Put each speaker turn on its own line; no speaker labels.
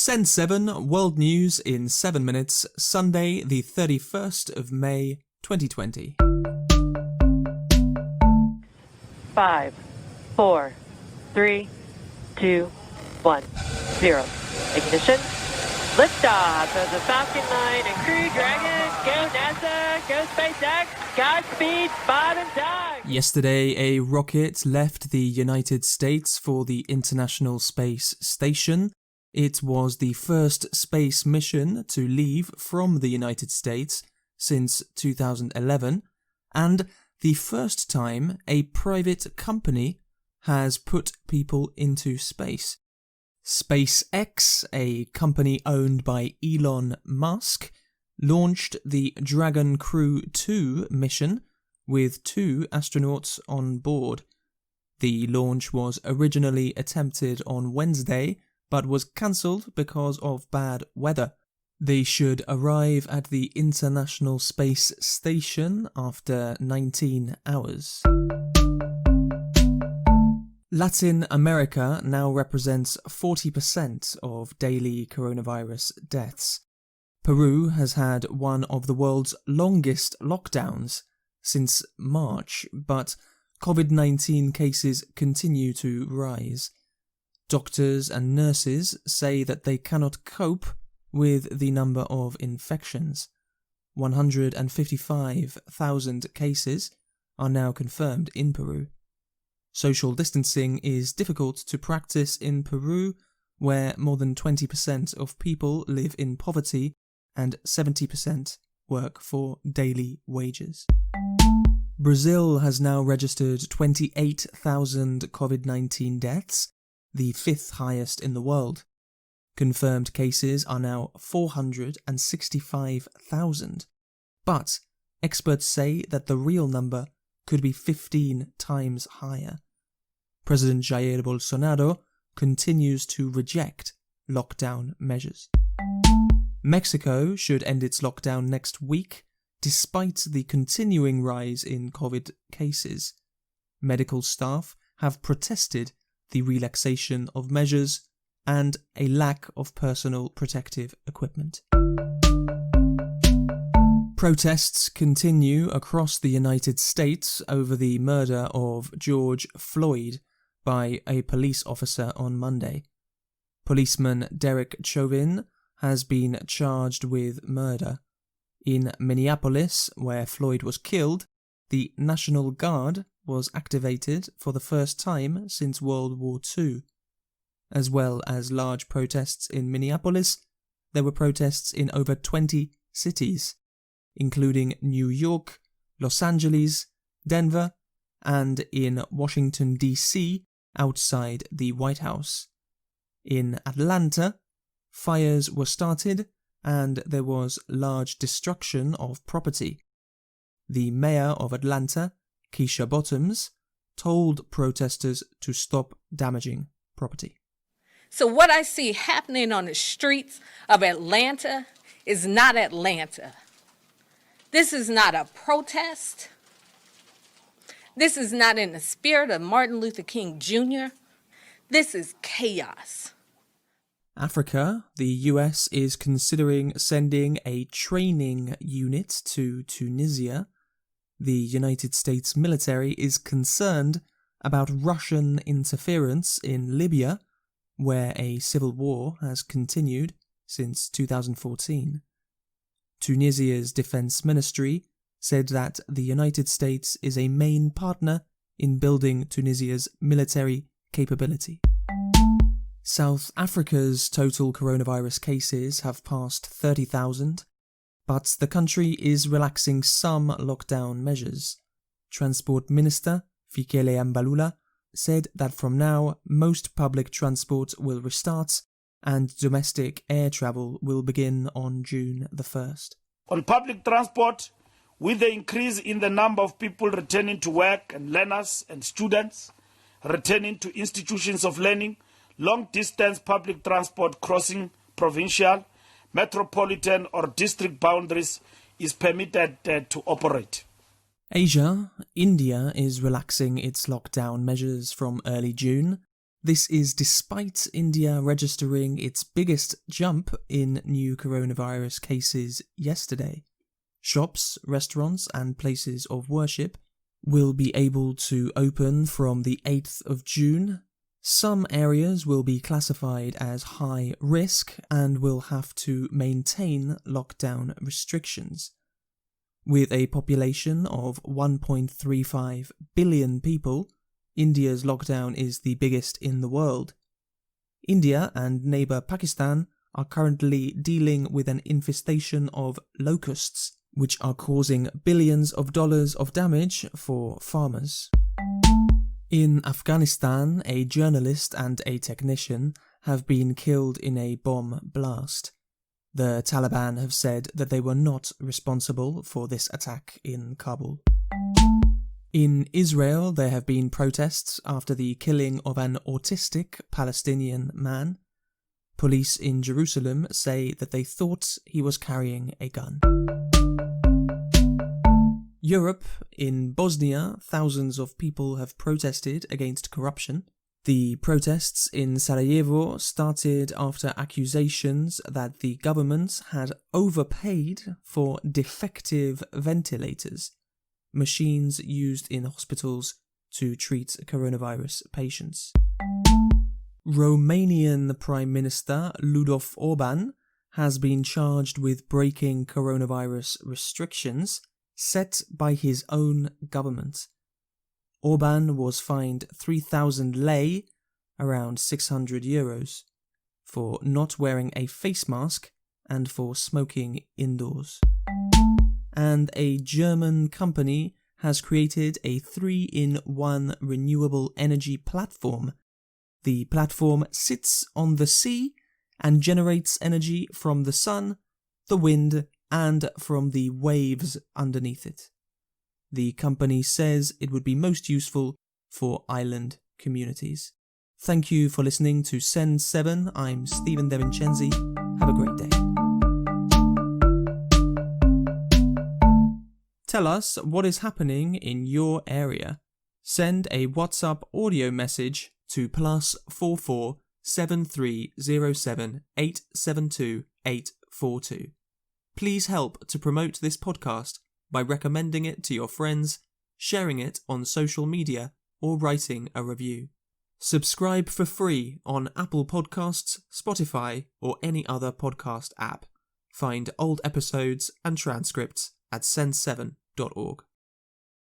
Send 7 World News in 7 minutes, Sunday the 31st of May 2020.
5, 4, 3, 2, 1, 0. Ignition. Liftoff of the Falcon 9 and Crew Dragon. Go NASA, go SpaceX, Godspeed, Bob and Doug.
Yesterday, a rocket left the United States for the International Space Station. It was the first space mission to leave from the United States since 2011, and the first time a private company has put people into space. SpaceX, a company owned by Elon Musk, launched the Dragon Crew 2 mission with 2 astronauts on board. The launch was originally attempted on Wednesday, but was cancelled because of bad weather. They should arrive at the International Space Station after 19 hours. Latin America now represents 40% of daily coronavirus deaths. Peru has had one of the world's longest lockdowns since March, but COVID-19 cases continue to rise. Doctors and nurses say that they cannot cope with the number of infections. 155,000 cases are now confirmed in Peru. Social distancing is difficult to practice in Peru, where more than 20% of people live in poverty and 70% work for daily wages. Brazil has now registered 28,000 COVID-19 deaths, the 5th highest in the world. Confirmed cases are now 465,000, but experts say that the real number could be 15 times higher. President Jair Bolsonaro continues to reject lockdown measures. Mexico should end its lockdown next week, despite the continuing rise in COVID cases. Medical staff have protested the relaxation of measures and a lack of personal protective equipment. Protests continue across the United States over the murder of George Floyd by a police officer on Monday. Policeman Derek Chauvin has been charged with murder. In Minneapolis, where Floyd was killed, the National Guard was activated for the first time since World War II. As well as large protests in Minneapolis, there were protests in over 20 cities, including New York, Los Angeles, Denver, and in Washington, D.C., outside the White House. In Atlanta, fires were started and there was large destruction of property. The mayor of Atlanta, Keisha Bottoms, told protesters to stop damaging property.
So what I see happening on the streets of Atlanta is not Atlanta. This is not a protest. This is not in the spirit of Martin Luther King Jr. This is chaos.
Africa, the US is considering sending a training unit to Tunisia. The United States military is concerned about Russian interference in Libya, where a civil war has continued since 2014. Tunisia's defense ministry said that the United States is a main partner in building Tunisia's military capability. South Africa's total coronavirus cases have passed 30,000, but the country is relaxing some lockdown measures. Transport Minister Fikile Mbalula said that from now most public transport will restart and domestic air travel will begin on June the 1st.
On public transport, with the increase in the number of people returning to work and learners and students returning to institutions of learning, long-distance public transport crossing provincial, metropolitan or district boundaries is permitted to operate.
Asia, India is relaxing its lockdown measures from early June. This is despite India registering its biggest jump in new coronavirus cases yesterday. Shops, restaurants, and places of worship will be able to open from the 8th of June. Some areas will be classified as high risk and will have to maintain lockdown restrictions. With a population of 1.35 billion people, India's lockdown is the biggest in the world. India and neighbour Pakistan are currently dealing with an infestation of locusts, which are causing billions of dollars of damage for farmers. In Afghanistan, a journalist and a technician have been killed in a bomb blast. The Taliban have said that they were not responsible for this attack in Kabul. In Israel, there have been protests after the killing of an autistic Palestinian man. Police in Jerusalem say that they thought he was carrying a gun. Europe, in Bosnia, thousands of people have protested against corruption. The protests in Sarajevo started after accusations that the government had overpaid for defective ventilators, machines used in hospitals to treat coronavirus patients. Romanian Prime Minister Ludovic Orban has been charged with breaking coronavirus restrictions set by his own government. Orban was fined 3,000 lei, around €600, for not wearing a face mask and for smoking indoors. And a German company has created a 3-in-1 renewable energy platform. The platform sits on the sea and generates energy from the sun, the wind, and from the waves underneath it. The company says it would be most useful for island communities. Thank you for listening to Send 7. I'm Stephen DeVincenzi. Have a great day. Tell us what is happening in your area. Send a WhatsApp audio message to +44 7307 872 842. Please help to promote this podcast by recommending it to your friends, sharing it on social media, or writing a review. Subscribe for free on Apple Podcasts, Spotify, or any other podcast app. Find old episodes and transcripts at send7.org.